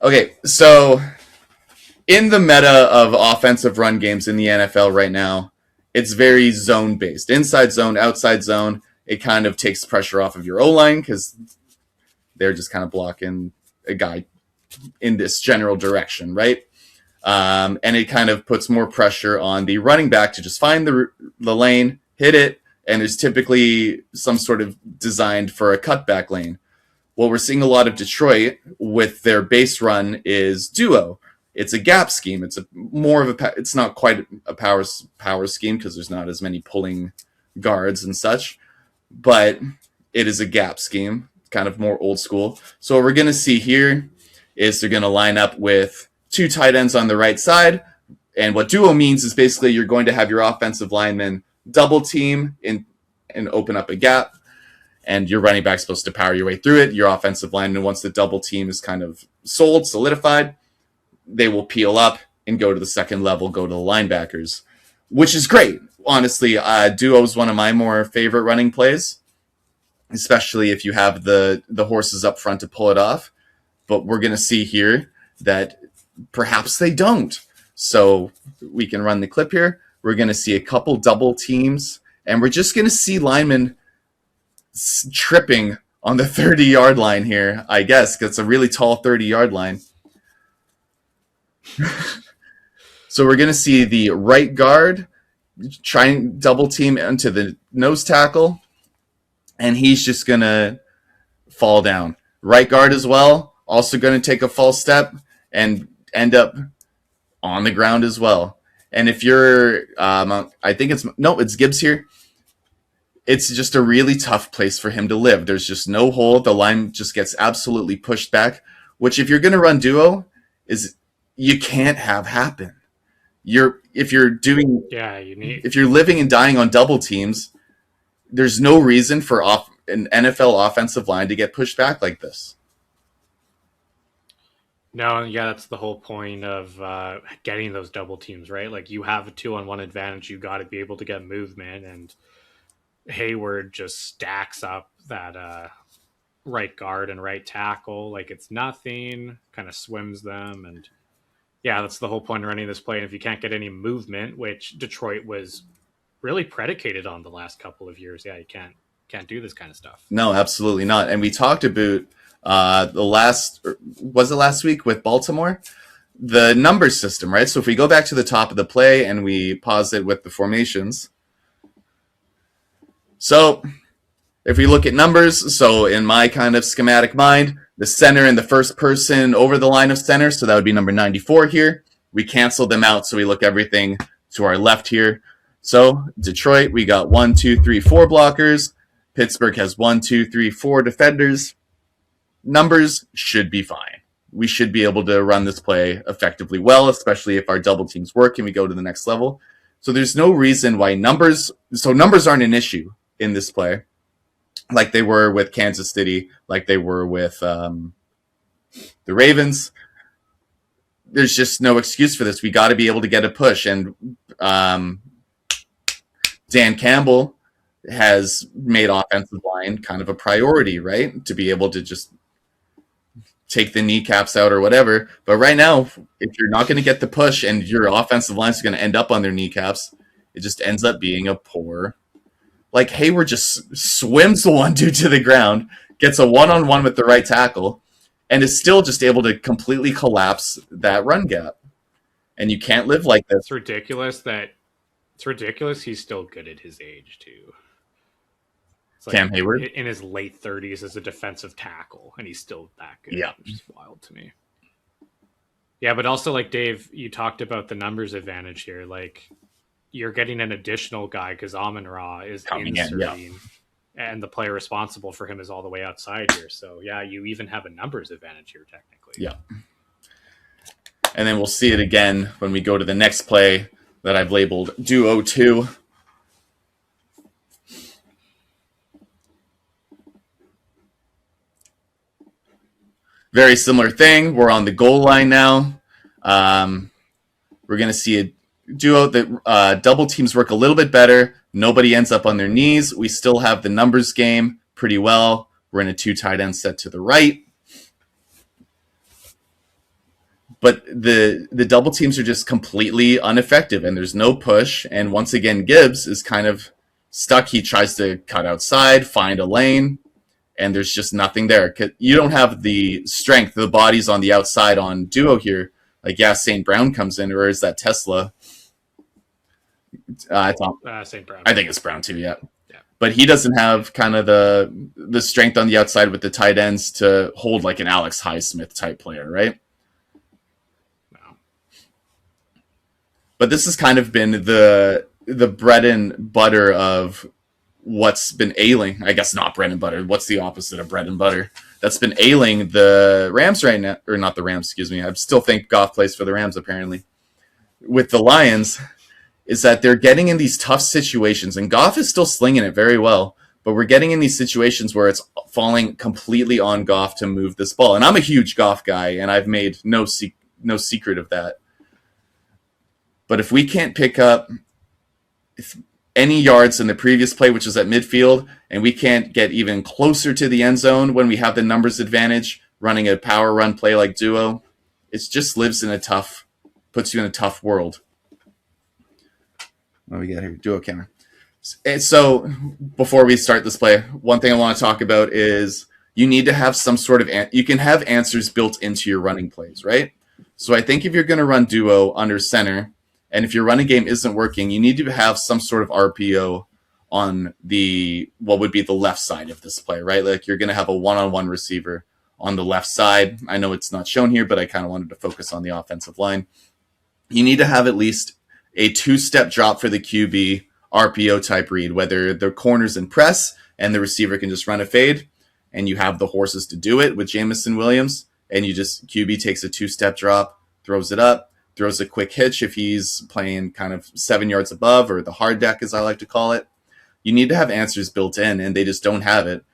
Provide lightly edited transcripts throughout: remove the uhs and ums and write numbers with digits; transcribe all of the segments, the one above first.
Okay, so in the meta of offensive run games in the NFL right now, it's very zone based. Inside zone, outside zone. It kind of takes pressure off of your O-line because they're just kind of blocking a guy in this general direction, right? And it kind of puts more pressure on the running back to just find the lane, hit it, and there's typically some sort of designed for a cutback lane. What we're seeing a lot of Detroit with their base run is duo. It's a gap scheme. It's it's not quite a power scheme because there's not as many pulling guards and such, but it is a gap scheme, kind of more old school. So what we're going to see here is they're going to line up with two tight ends on the right side. And what duo means is basically you're going to have your offensive lineman double team and open up a gap. And your running back's supposed to power your way through it. Your offensive lineman, once the double team is kind of solidified, they will peel up and go to the second level, go to the linebackers, which is great. Honestly, duo is one of my more favorite running plays, especially if you have the horses up front to pull it off. But we're going to see here that perhaps they don't. So we can run the clip here. We're going to see a couple double teams, and we're just going to see linemen tripping on the 30-yard line here, I guess, because it's a really tall 30-yard line. So we're going to see the right guard try and double team into the nose tackle, and he's just going to fall down. Right guard as well, also going to take a false step and end up on the ground as well. And if you're, it's Gibbs here. It's just a really tough place for him to live. There's just no hole. The line just gets absolutely pushed back, which if you're going to run duo, is you can't have happen. If you're living and dying on double teams, there's no reason for an NFL offensive line to get pushed back like this. No, yeah, that's the whole point of getting those double teams, right? Like you have a 2-on-1 advantage. You got to be able to get movement, and Hayward just stacks up that right guard and right tackle like it's nothing, kind of swims them. And yeah, that's the whole point of running this play. And if you can't get any movement, which Detroit was really predicated on the last couple of years, yeah, you can't do this kind of stuff. No, absolutely not. And we talked about last week with Baltimore, the number system, right? So if we go back to the top of the play and we pause it with the formations. So if we look at numbers, so in my kind of schematic mind, the center and the first person over the line of center, so that would be number 94 here. We cancel them out, so we look everything to our left here. So Detroit, we got 1, 2, 3, 4 blockers. Pittsburgh has 1, 2, 3, 4 defenders. Numbers should be fine. We should be able to run this play effectively well, especially if our double teams work and we go to the next level. So there's no reason why numbers aren't an issue in this play, like they were with Kansas City, like they were with the Ravens. There's just no excuse for this. We got to be able to get a push. And Dan Campbell has made offensive line kind of a priority, right? To be able to just take the kneecaps out or whatever. But right now, if you're not going to get the push and your offensive line is going to end up on their kneecaps, it just ends up being a poor. Like Hayward just swims the one dude to the ground, gets a one-on-one with the right tackle, and is still just able to completely collapse that run gap. And you can't live like this. It's ridiculous. He's still good at his age too. It's like Cam Hayward in his late 30s as a defensive tackle, and he's still that good. Yeah, which is wild to me. Yeah, but also like Dave, you talked about the numbers advantage here. Like you're getting an additional guy because Amon-Ra is coming inserting, in, and the player responsible for him is all the way outside here. So yeah, you even have a numbers advantage here technically. Yeah. And then we'll see it again when we go to the next play that I've labeled Duo 2. Very similar thing. We're on the goal line now. We're going to see a duo that double teams work a little bit better. Nobody ends up on their knees. We still have the numbers game pretty well. We're in a 2 tight end set to the right. but the double teams are just completely ineffective, and there's no push. And once again, Gibbs is kind of stuck. He tries to cut outside, find a lane, and there's just nothing there. You don't have the strength. The body's on the outside on duo here. Like, yeah, St. Brown comes in, or is that Tesla? I thought St. Brown. I think it's Brown too. Yeah. But he doesn't have kind of the strength on the outside with the tight ends to hold like an Alex Highsmith type player, right? No. But this has kind of been the bread and butter of what's been ailing. I guess not bread and butter. What's the opposite of bread and butter? That's been ailing the Rams right now, or not the Rams, excuse me. I still think Goff plays for the Rams apparently. With the Lions, is that they're getting in these tough situations, and Goff is still slinging it very well, but we're getting in these situations where it's falling completely on Goff to move this ball. And I'm a huge Goff guy, and I've made no secret of that. But if we can't pick up any yards in the previous play, which is at midfield, and we can't get even closer to the end zone when we have the numbers advantage running a power run play like duo, it just puts you in a tough world. What do we got here? Duo counter. And so before we start this play, one thing I want to talk about is you need to have some sort of you can have answers built into your running plays, right? So I think if you're going to run duo under center, and if your running game isn't working, you need to have some sort of RPO on what would be the left side of this play, right? Like you're going to have a one-on-one receiver on the left side. I know it's not shown here, but I kind of wanted to focus on the offensive line. You need to have at least a two-step drop for the QB RPO type read, whether the corner's in press and the receiver can just run a fade, and you have the horses to do it with Jamison Williams, and QB takes a two-step drop, throws it up, throws a quick hitch if he's playing kind of 7 yards above, or the hard deck as I like to call it. You need to have answers built in, and they just don't have it.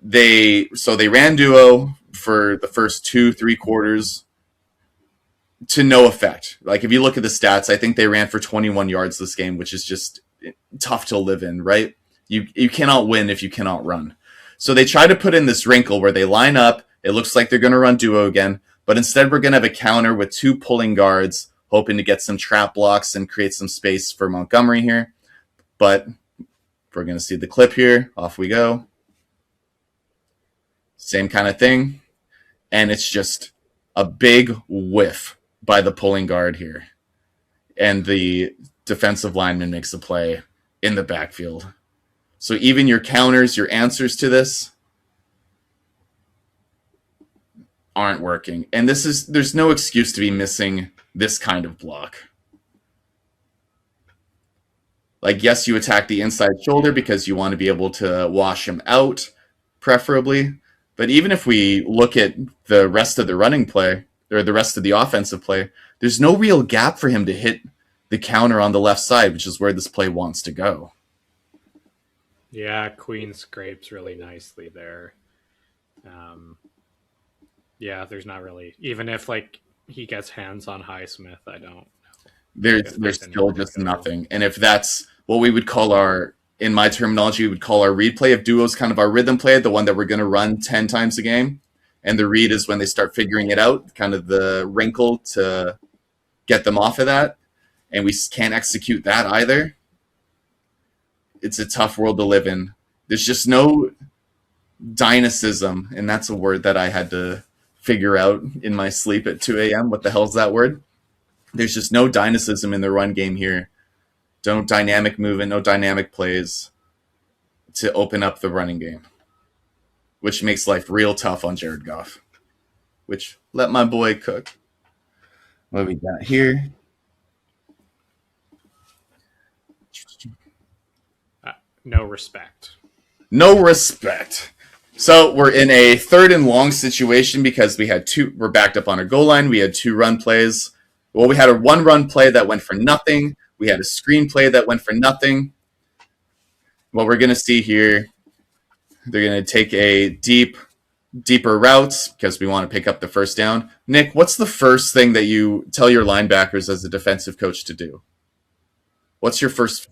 They ran duo for the first 2-3 quarters to no effect. Like if you look at the stats, I think they ran for 21 yards this game, which is just tough to live in, right? You cannot win if you cannot run. So they try to put in this wrinkle where they line up. It looks like they're going to run duo again, but instead we're going to have a counter with 2 pulling guards, hoping to get some trap blocks and create some space for Montgomery here. But if we're going to see the clip here, off we go. Same kind of thing. And it's just a big whiff by the pulling guard here. And the defensive lineman makes a play in the backfield. So even your counters, your answers to this aren't working. And there's no excuse to be missing this kind of block. Like, yes, you attack the inside shoulder because you want to be able to wash him out, preferably. But even if we look at the rest of the running play, or the rest of the offensive play, there's no real gap for him to hit the counter on the left side, which is where this play wants to go. Yeah, Queen scrapes really nicely there. Yeah, there's not really, even if like he gets hands on Highsmith, I don't know. There's still just nothing. And if that's what we would call in my terminology, we would call our read play. If duo's kind of our rhythm play, the one that we're going to run 10 times a game, and the read is when they start figuring it out, kind of the wrinkle to get them off of that, and we can't execute that either, it's a tough world to live in. There's just no dynamism, and that's a word that I had to figure out in my sleep at 2 a.m. What the hell is that word? There's just no dynamism in the run game here. No dynamic movement, no dynamic plays to open up the running game, which makes life real tough on Jared Goff. Which, let my boy cook. What we got here? No respect. No respect. So we're in a 3rd and long situation because we're backed up on our goal line. We had 2 run plays. Well, we had a 1 run play that went for nothing. We had a screen play that went for nothing. What we're going to see here, they're going to take a deeper routes because we want to pick up the first down. Nick, what's the first thing that you tell your linebackers as a defensive coach to do? What's your first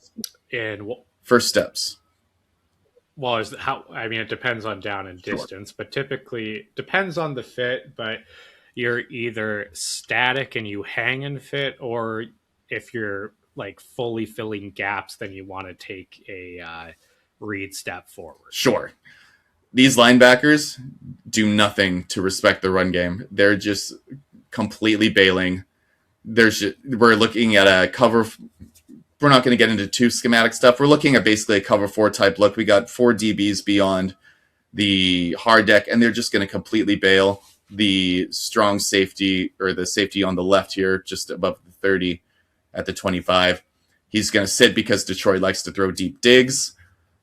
steps? Well, it depends on down and distance, but typically depends on the fit. But you're either static and you hang and fit, or if you're like fully filling gaps, then you want to take a read step forward. Sure. These linebackers do nothing to respect the run game. They're just completely bailing. We're looking at a cover. We're not going to get into too schematic stuff. We're looking at basically a cover 4 type look. We got 4 DBs beyond the hard deck, and they're just going to completely bail. The strong safety, or the safety on the left here, just above the 30 at the 25, he's going to sit because Detroit likes to throw deep digs.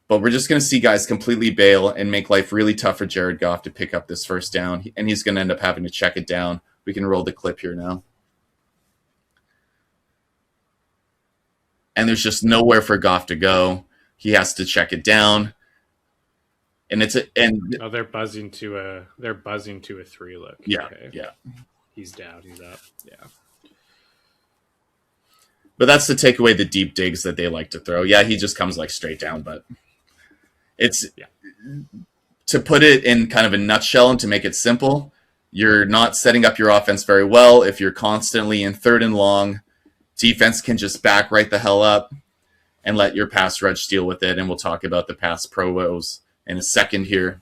But we're just going to see guys completely bail and make life really tough for Jared Goff to pick up this first down, and he's going to end up having to check it down. We can roll the clip here now. And there's just nowhere for Goff to go. He has to check it down. And they're buzzing to a 3 look. Yeah, okay. Yeah. He's down, he's up. Yeah. But that's to take away the deep digs that they like to throw. Yeah, he just comes like straight down, but it's to put it in kind of a nutshell and to make it simple, you're not setting up your offense very well if you're constantly in 3rd and long. Defense can just back right the hell up and let your pass rush deal with it, and we'll talk about the pass pros in a second here.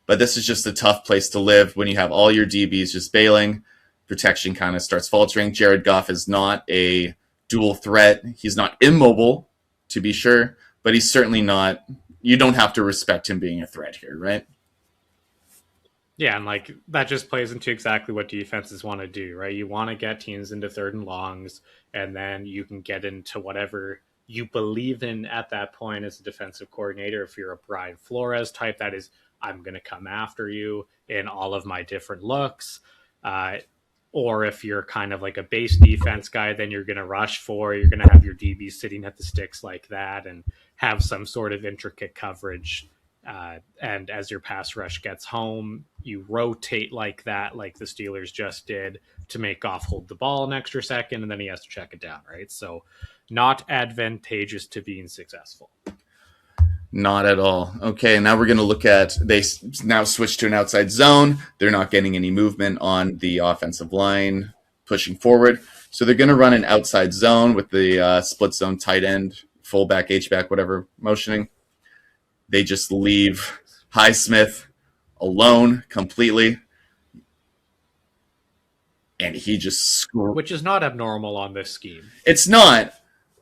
But this is just a tough place to live when you have all your DBs just bailing. Protection kind of starts faltering. Jared Goff is not a dual threat. He's not immobile, to be sure, but he's certainly not. You don't have to respect him being a threat here, right? Yeah, and like that just plays into exactly what defenses want to do, right? You want to get teams into 3rd and longs, and then you can get into whatever you believe in at that point as a defensive coordinator. If you're a Brian Flores type, that is, I'm going to come after you in all of my different looks. Or if you're kind of like a base defense guy, then you're going to rush for, you're going to have your DB sitting at the sticks like that and have some sort of intricate coverage. And as your pass rush gets home, you rotate like that, like the Steelers just did, to make Goff hold the ball an extra second, and then he has to check it down, right? So not advantageous to being successful. Not at all. Okay, now we're going to look at, they now switch to an outside zone. They're not getting any movement on the offensive line pushing forward. So they're going to run an outside zone with the split zone tight end, fullback, H-back, whatever, motioning. They just leave Highsmith alone completely. And he just... Which is not abnormal on this scheme. It's not,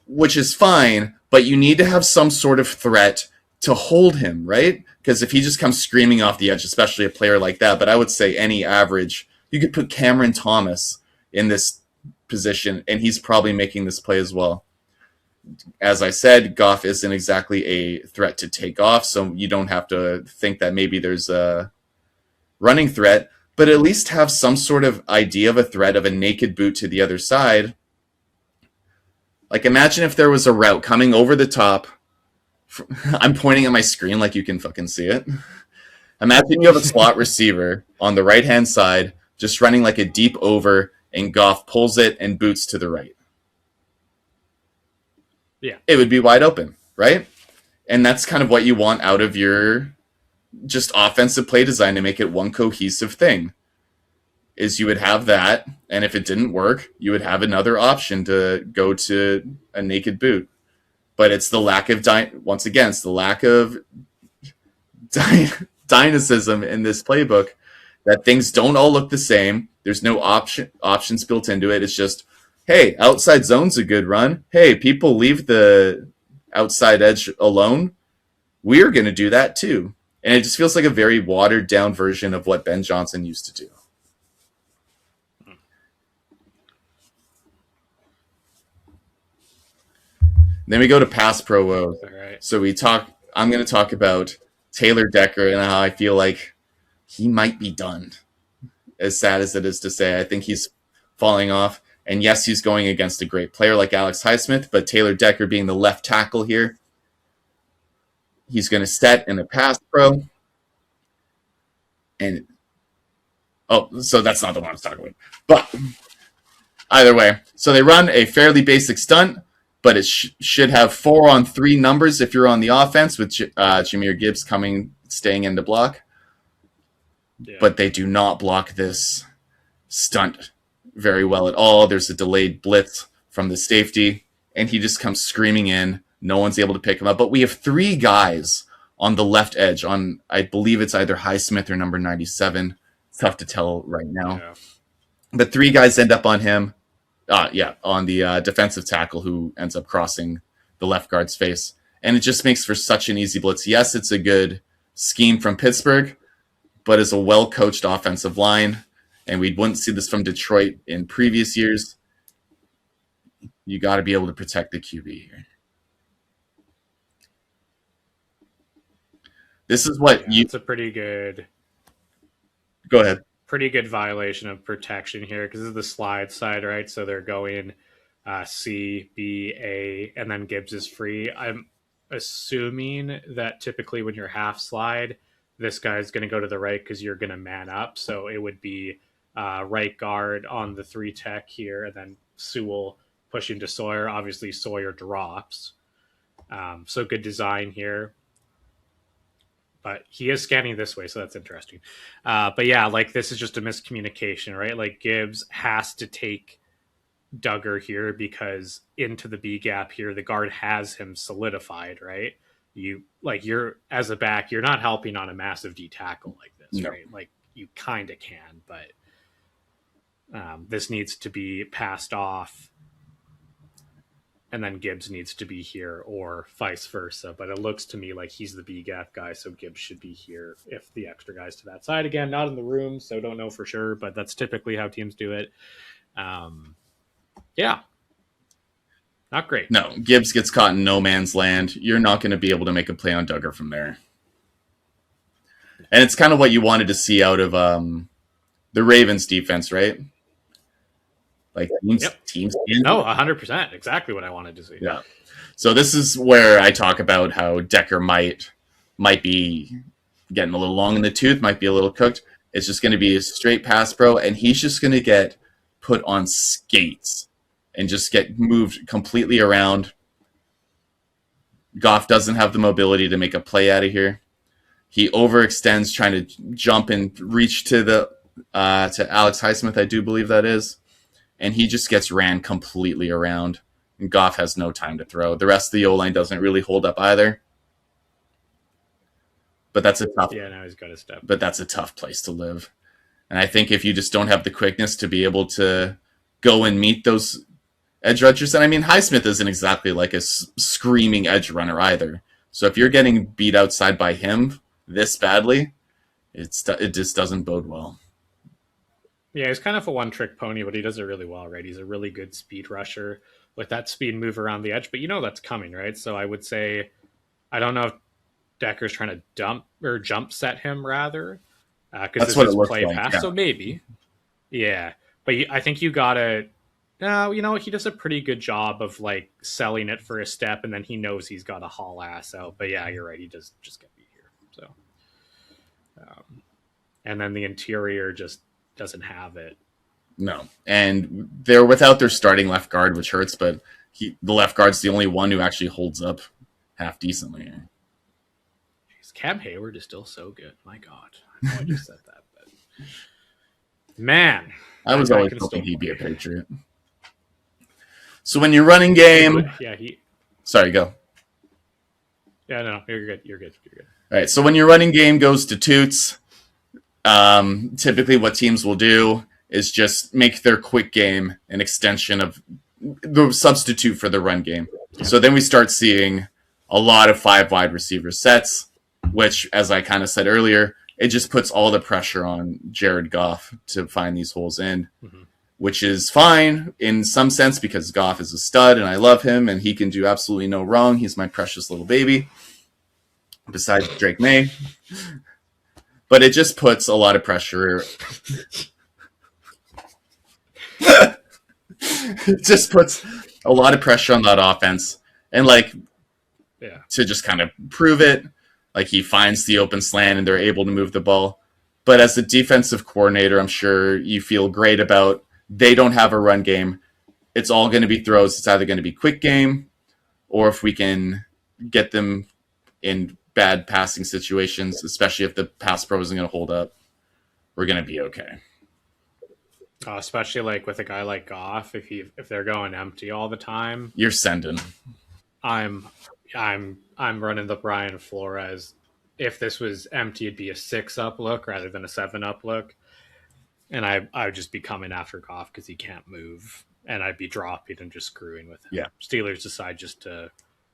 which is fine, but you need to have some sort of threat to hold him, right? Because if he just comes screaming off the edge, especially a player like that, but I would say any average, you could put Cameron Thomas in this position, and he's probably making this play as well. As I said, Goff isn't exactly a threat to take off, so you don't have to think that maybe there's a running threat, but at least have some sort of idea of a threat of a naked boot to the other side. Like, imagine if there was a route coming over the top. I'm pointing at my screen like you can fucking see it. Imagine you have a slot receiver on the right-hand side just running like a deep over, and Goff pulls it and boots to the right. Yeah. It would be wide open, right? And that's kind of what you want out of your just offensive play design to make it one cohesive thing. Is you would have that, and if it didn't work, you would have another option to go to a naked boot. But it's the lack of, once again, it's the lack of dynamism in this playbook that things don't all look the same. There's no options built into it. It's just, hey, outside zone's a good run. Hey, people leave the outside edge alone. We're going to do that too. And it just feels like a very watered down version of what Ben Johnson used to do. Then we go to pass pro. Right. So I'm going to talk about Taylor Decker and how I feel like he might be done. As sad as it is to say, I think he's falling off. And yes, he's going against a great player like Alex Highsmith, but Taylor Decker being the left tackle here, he's going to set in a pass pro. And so that's not the one I was talking about. But either way, so they run a fairly basic stunt, but it should have 4-on-3 numbers if you're on the offense with Jahmyr Gibbs staying in to block. Yeah. But they do not block this stunt very well at all. There's a delayed blitz from the safety, and he just comes screaming in. No one's able to pick him up. But we have three guys on the left edge on, I believe it's either Highsmith or number 97. It's tough to tell right now. Yeah. But three guys end up on him. On the defensive tackle who ends up crossing the left guard's face. And it just makes for such an easy blitz. Yes, it's a good scheme from Pittsburgh, but as a well-coached offensive line, and we wouldn't see this from Detroit in previous years, you got to be able to protect the QB here. This is what It's a pretty good. Go ahead. Pretty good violation of protection here because this is the slide side, right? So they're going C, B, A, and then Gibbs is free. I'm assuming that typically when you're half slide, this guy's going to go to the right because you're going to man up. So it would be right guard on the 3 tech here, and then Sewell pushing to Sawyer. Obviously, Sawyer drops. So good design here. But he is scanning this way, so that's interesting. But yeah, like this is just a miscommunication, right? Like Gibbs has to take Duggar here because into the B gap here, the guard has him solidified, right? You're as a back, you're not helping on a massive D tackle like this, No. right? Like you kind of can, but this needs to be passed off. And then Gibbs needs to be here or vice versa. But it looks to me like he's the B gap guy, so Gibbs should be here if the extra guy's to that side. Again, not in the room, so don't know for sure, but that's typically how teams do it. Yeah. Not great. No, Gibbs gets caught in no man's land. You're not going to be able to make a play on Duggar from there. And it's kind of what you wanted to see out of the Ravens defense, right? Like teams. No, 100%. Exactly what I wanted to see. Yeah. So this is where I talk about how Decker might be getting a little long in the tooth, might be a little cooked. It's just going to be a straight pass pro, and he's just going to get put on skates and just get moved completely around. Goff doesn't have the mobility to make a play out of here. He overextends trying to jump and reach to the to Alex Highsmith, I do believe that is. And he just gets ran completely around. And Goff has no time to throw. The rest of the O-line doesn't really hold up either. But that's a tough. Yeah, now he's got to step. But that's a tough place to live. And I think if you just don't have the quickness to be able to go and meet those edge rushers, and I mean Highsmith isn't exactly like a screaming edge runner either. So if you're getting beat outside by him this badly, it just doesn't bode well. Yeah, he's kind of a one-trick pony, but he does it really well, right? He's a really good speed rusher with that speed move around the edge, but you know that's coming, right? So I would say, I don't know if Decker's trying to jump set him rather, because this is play pass, yeah. So maybe, yeah. But I think you gotta, he does a pretty good job of like selling it for a step, and then he knows he's got to haul ass out. But yeah, you're right, he does just get beat here. So, and then the interior just doesn't have it. No, and they're without their starting left guard, which hurts. But the left guard's the only one who actually holds up half decently. Jeez, Cam Hayward is still so good. My God, I know I just said that, but man, I was always hoping he'd be a Patriot. So when you're running game, Sorry, go. Yeah, no, you're good. All right, so when your running game goes to Toots, typically what teams will do is just make their quick game an extension of the substitute for the run game. Yeah. So then we start seeing a lot of 5 wide receiver sets, which, as I kind of said earlier, it just puts all the pressure on Jared Goff to find these holes in, which is fine in some sense because Goff is a stud and I love him and he can do absolutely no wrong. He's my precious little baby, besides Drake May. But it just puts a lot of pressure. It just puts a lot of pressure on that offense. And to just kind of prove it, like he finds the open slant and they're able to move the ball. But as a defensive coordinator, I'm sure you feel great about they don't have a run game. It's all going to be throws. It's either going to be quick game or if we can get them in bad passing situations, especially if the pass pro isn't going to hold up, we're going to be okay. Especially like with a guy like Goff, if they're going empty all the time, You're sending. I'm I'm running the Brian Flores. If this was empty, it'd be a 6-up look rather than a 7-up look, and I would just be coming after Goff because he can't move, and I'd be dropping and just screwing with him. Yeah. Steelers decide just to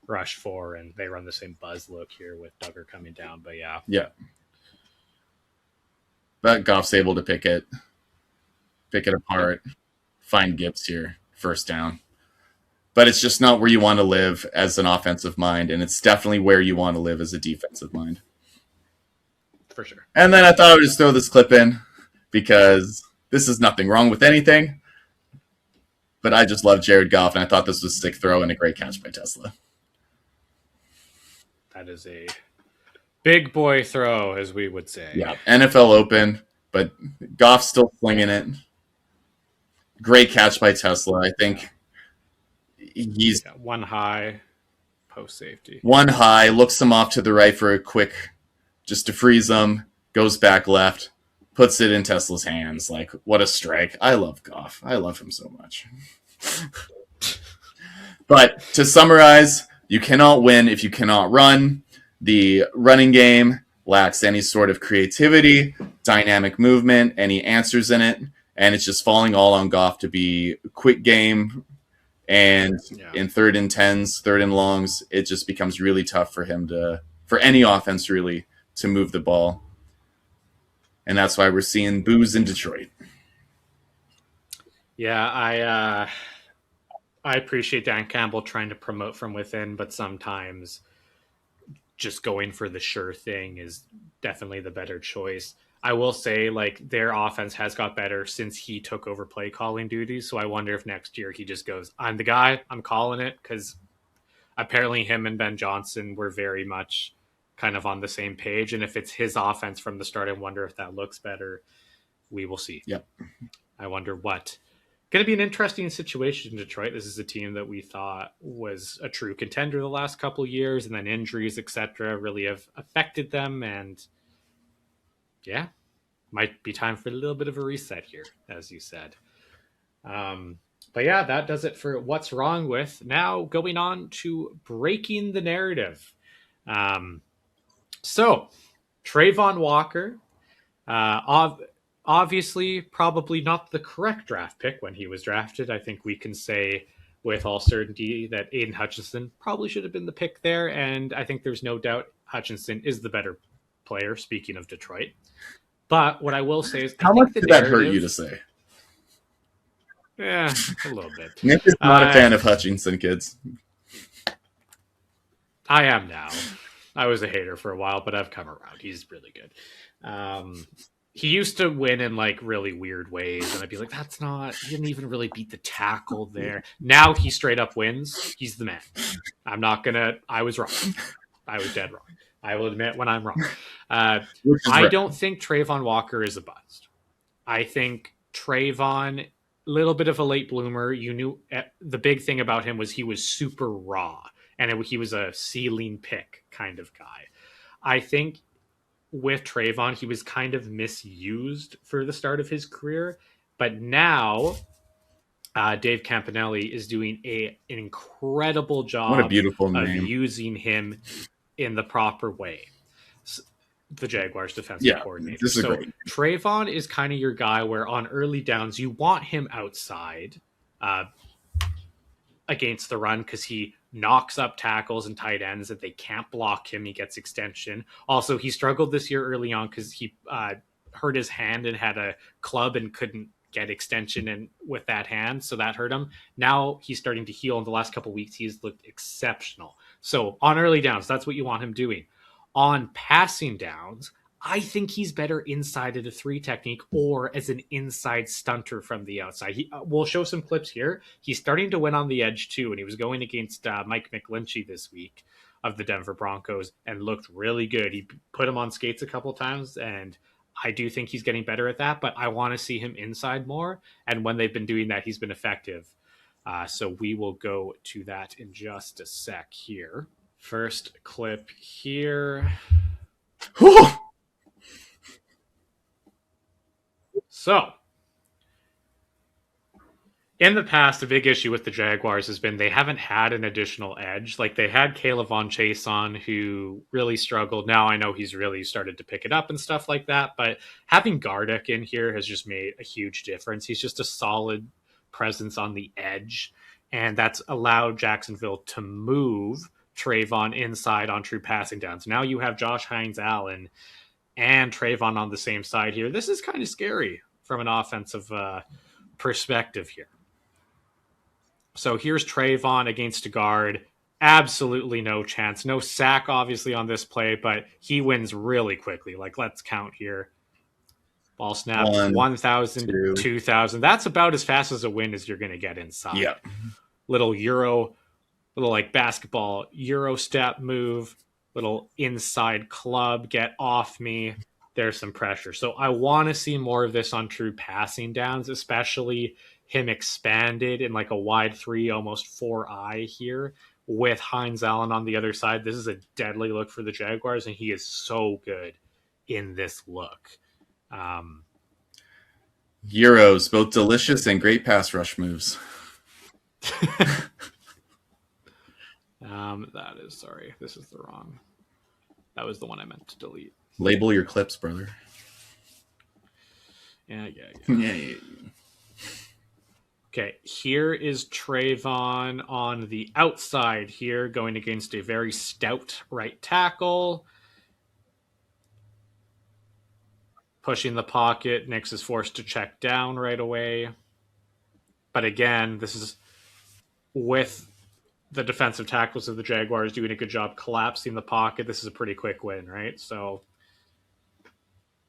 rush 4, and they run the same buzz look here with Duggar coming down. But Yeah. But Goff's able to pick it apart, find Gibbs here, first down. But it's just not where you want to live as an offensive mind, and it's definitely where you want to live as a defensive mind. for sure. And then I thought I would just throw this clip in because this is nothing wrong with anything. But I just love Jared Goff, and I thought this was a sick throw and a great catch by Tesla. That is a big boy throw, as we would say. Yeah, NFL open, but Goff's still flinging it. Great catch by Tesla. I think he's one high post safety. One high, looks him off to the right for a quick, just to freeze him, goes back left, puts it in Tesla's hands. Like, what a strike. I love Goff. I love him so much. But to summarize, you cannot win if you cannot run. The running game lacks any sort of creativity, dynamic movement, any answers in it, and it's just falling all on Goff to be a quick game. And in 3rd and 10s, 3rd and longs, it just becomes really tough for him for any offense really, to move the ball. And that's why we're seeing boos in Detroit. Yeah, I appreciate Dan Campbell trying to promote from within, but sometimes just going for the sure thing is definitely the better choice. I will say, like, their offense has got better since he took over play calling duties. So I wonder if next year he just goes, I'm the guy, I'm calling it. Because apparently him and Ben Johnson were very much kind of on the same page. And if it's his offense from the start, I wonder if that looks better. We will see. Yep. I wonder what. Going to be an interesting situation in Detroit. This is a team that we thought was a true contender the last couple of years, and then injuries, etc., really have affected them. And yeah, might be time for a little bit of a reset here, as you said. But yeah, that does it for what's wrong with. Now going on to breaking the narrative. So Travon Walker, obviously probably not the correct draft pick when he was drafted. I think we can say with all certainty that Aiden Hutchinson probably should have been the pick there. And I think there's no doubt Hutchinson is the better player, speaking of Detroit. But what I will say is, how much did that hurt you to say? Yeah, a little bit. Nick is not a fan of Hutchinson, kids. I am now. I was a hater for a while, but I've come around. He's really good. He used to win in like really weird ways, and I'd be like, "That's not." He didn't even really beat the tackle there. Now he straight up wins. He's the man. I'm not gonna. I was wrong. I was dead wrong. I will admit when I'm wrong. I don't think Travon Walker is a bust. I think Travon, a little bit of a late bloomer. You knew the big thing about him was he was super raw, and he was a ceiling pick kind of guy. I think with Travon, he was kind of misused for the start of his career, but now Dave Campanelli is doing an incredible job what a beautiful of name. using him in the proper way. The Jaguars defensive coordinator. So great. Travon is kind of your guy where on early downs, you want him outside against the run because he knocks up tackles and tight ends that they can't block him. He gets extension. Also, he struggled this year early on because he hurt his hand and had a club and couldn't get extension and with that hand, so that hurt him. Now he's starting to heal. In the last couple of weeks, he's looked exceptional. So on early downs, that's what you want him doing. On passing downs, I think he's better inside of the 3 technique or as an inside stunter from the outside. We'll show some clips here. He's starting to win on the edge too, and he was going against Mike McGlinchey this week of the Denver Broncos and looked really good. He put him on skates a couple times, and I do think he's getting better at that, but I want to see him inside more, and when they've been doing that, he's been effective. So we will go to that in just a sec here. First clip here. So, In the past, the big issue with the Jaguars has been they haven't had an additional edge. Like they had Caleb Von Chase on, who really struggled. Now I know he's really started to pick it up and stuff like that, but having Gardeck in here has just made a huge difference. He's just a solid presence on the edge, and that's allowed Jacksonville to move Travon inside on true passing downs. Now you have Josh Hines Allen and Travon on the same side here. This is kind of scary from an offensive perspective here. So here's Travon against a guard. Absolutely no chance. No sack, obviously, on this play, but he wins really quickly. Like, let's count here. Ball snap, 1,000, 2,000. That's about as fast as a win as you're going to get inside. Yeah. Little like basketball Euro step move, little inside club, get off me. There's some pressure. So I want to see more of this on true passing downs, especially him expanded in like a wide 3, almost 4-eye here with Hines Allen on the other side. This is a deadly look for the Jaguars, and he is so good in this look. Euros, both delicious and great pass rush moves. This is the wrong. That was the one I meant to delete. Label your clips, brother. Yeah. Yeah. Okay, here is Travon on the outside here, going against a very stout right tackle. Pushing the pocket, Nix is forced to check down right away. But again, this is with the defensive tackles of the Jaguars doing a good job collapsing the pocket. This is a pretty quick win, right? So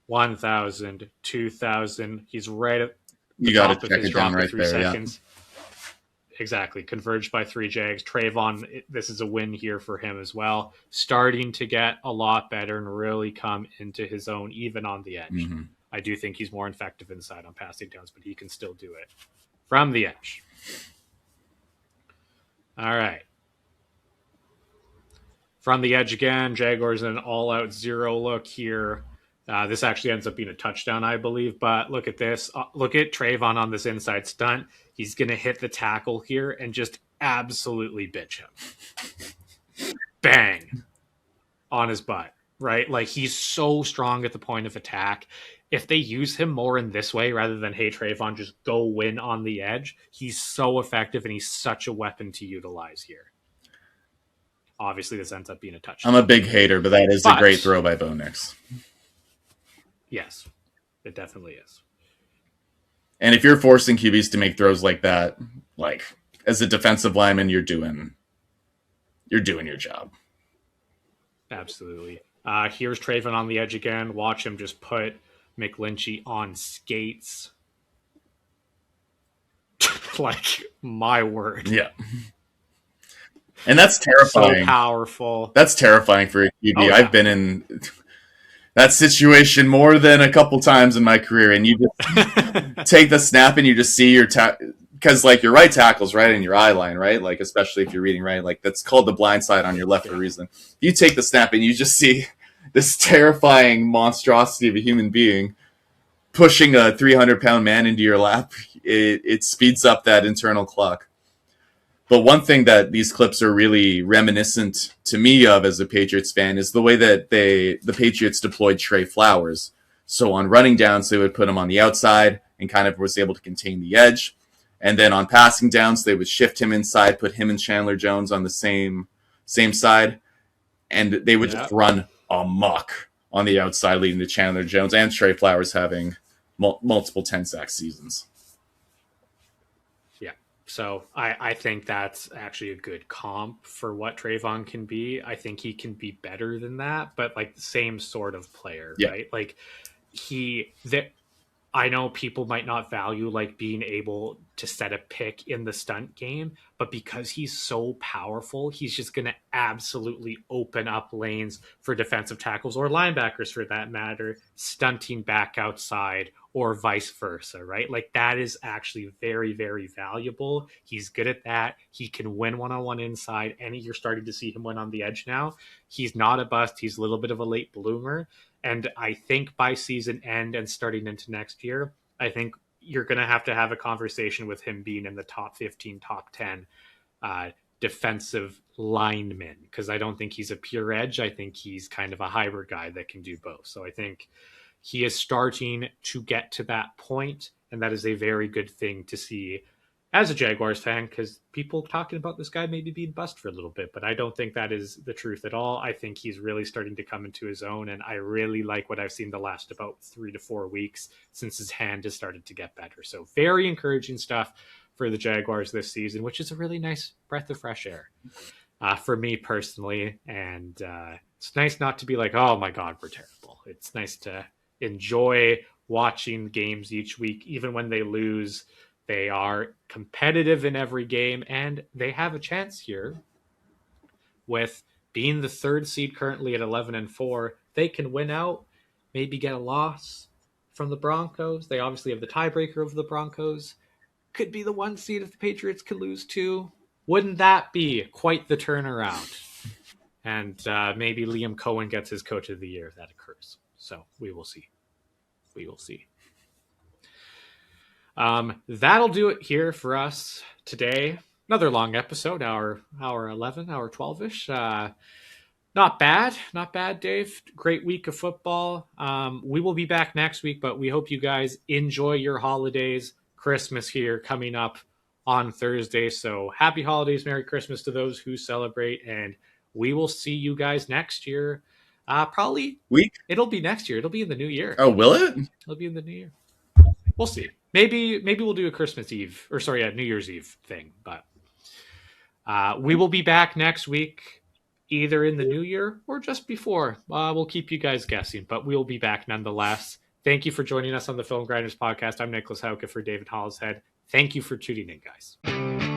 1,000, 2,000. He's right at you got to check it down right there. Seconds. Yeah. Exactly. Converged by 3 Jags. Travon, this is a win here for him as well. Starting to get a lot better and really come into his own, even on the edge. Mm-hmm. I do think he's more effective inside on passing downs, but he can still do it from the edge. All right. From the edge again, Jaguars in an all-out 0 look here. This actually ends up being a touchdown, I believe. But look at this. Look at Travon on this inside stunt. He's going to hit the tackle here and just absolutely bitch him. Bang. On his butt, right? Like, he's so strong at the point of attack. If they use him more in this way rather than, hey, Travon, just go win on the edge, he's so effective and he's such a weapon to utilize here. Obviously, this ends up being a touchdown. I'm a big hater, but that is a great throw by Bo Nix. Yes, it definitely is. And if you're forcing QBs to make throws like that, like as a defensive lineman, you're doing your job. Absolutely. Here's Travon on the edge again. Watch him just put McGlinchey on skates. Like, my word. Yeah. And that's terrifying. So powerful. That's terrifying for a QB. Oh, yeah. I've been in that situation more than a couple times in my career, and you just take the snap and you just see your because like your right tackle's right in your eye line, right? Like, especially if you're reading right, like that's called the blind side on your left for a reason. If you take the snap and you just see this terrifying monstrosity of a human being pushing a 300-pound man into your lap, it speeds up that internal clock. But one thing that these clips are really reminiscent to me of as a Patriots fan is the way that the Patriots deployed Trey Flowers. So on running downs, they would put him on the outside and kind of was able to contain the edge. And then on passing downs, they would shift him inside, put him and Chandler Jones on the same side, and they would just run amok on the outside, leading to Chandler Jones and Trey Flowers having multiple 10-sack seasons. So I think that's actually a good comp for what Travon can be. I think he can be better than that, but like the same sort of player, right? Like I know people might not value like being able to set a pick in the stunt game, but because he's so powerful, he's just going to absolutely open up lanes for defensive tackles or linebackers for that matter, stunting back outside or vice versa, right? Like that is actually very, very valuable. He's good at that. He can win one-on-one inside, and you're starting to see him win on the edge now. He's not a bust. He's a little bit of a late bloomer. And I think by season end and starting into next year, I think you're going to have a conversation with him being in the top 15, top 10 defensive lineman, because I don't think he's a pure edge. I think he's kind of a hybrid guy that can do both. So I think he is starting to get to that point, and that is a very good thing to see as a Jaguars fan, because people talking about this guy maybe being bust for a little bit, but I don't think that is the truth at all. I think he's really starting to come into his own, and I really like what I've seen the last about 3 to 4 weeks since his hand has started to get better. So very encouraging stuff for the Jaguars this season, which is a really nice breath of fresh air for me personally. And it's nice not to be like, oh my God, we're terrible. It's nice to enjoy watching games each week, even when they lose. They are competitive in every game, and they have a chance here with being the 3rd seed currently at 11-4. They can win out, maybe get a loss from the Broncos. They obviously have the tiebreaker of the Broncos. Could be the 1 seed if the Patriots can lose too. Wouldn't that be quite the turnaround? And maybe Liam Cohen gets his coach of the year if that occurs. So we will see. We will see. That'll do it here for us today. Another long episode, hour 11, hour 12-ish. Not bad, Dave. Great week of football. We will be back next week, but we hope you guys enjoy your holidays. Christmas here coming up on Thursday. So happy holidays, Merry Christmas to those who celebrate, and we will see you guys next year. Probably Week? It'll be next year. It'll be in the new year. Oh, will it? It'll be in the new year. We'll see. Maybe we'll do a Christmas Eve, or sorry, a New Year's Eve thing. But we will be back next week, either in the new year or just before. We'll keep you guys guessing, but we'll be back nonetheless. Thank you for joining us on the Film Grinders podcast. I'm Nicholas Hauka for David Hollinshead. Thank you for tuning in, guys.